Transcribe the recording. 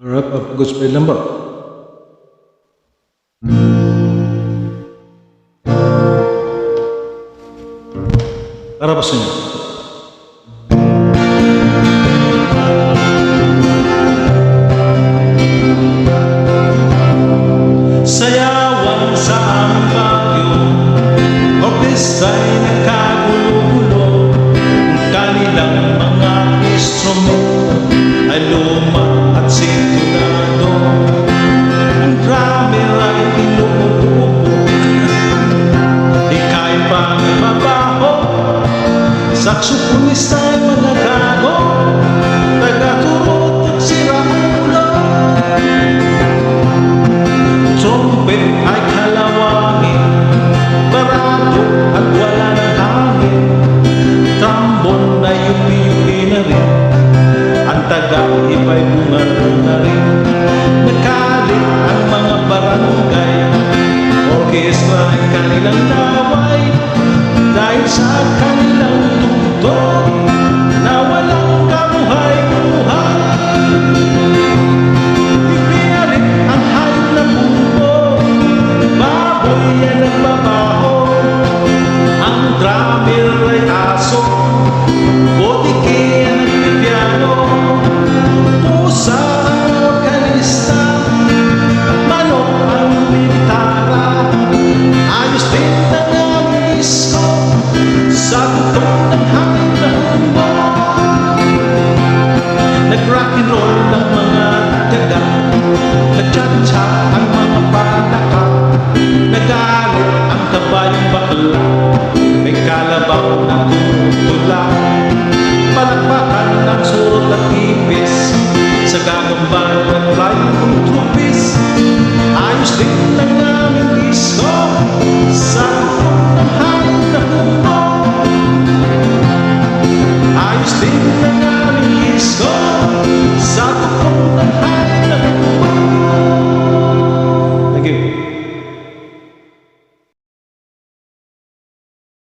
Alright, papag-gospel lang ba? Para ba sa inyo? Sayawan sa aming bagyo, orkestra'y nagkagulo-gulo. Ang kanilang mga instrumento ay luma at sintonado. Ang drummer ay inuubo, ika'y pangibabaho. Saksoponista ay managago, taga-turot at siraulo. Trumpet ay kalawangin, barado at wala ng hangin. Trombone ay yupi-yupi na rin, ang taga-iba'y bungaro na rin. Nakalit ang mga barangay, orkestra ay kanilang laway. Dahil sa kanilang tugtog na walang kamuhay-buhay, ipinalit ang hayop na bumbo, baboy yan nagbabaho. Ang drummer ay aso, botike yan nagpipiano. Pusa ang organista, manok ang gitara. Ayos din ang aming disco sa tutok ng hangin na humbo. Nag-rock'n'roll ng mga daga, nag-cha-cha ang mga palaka. Nagalit ang kabayong bakla, may kalabaw na tumutula. Palakpakan ng surot at ipis, sa gagambang at flying trupis. Ayos din ang aming disco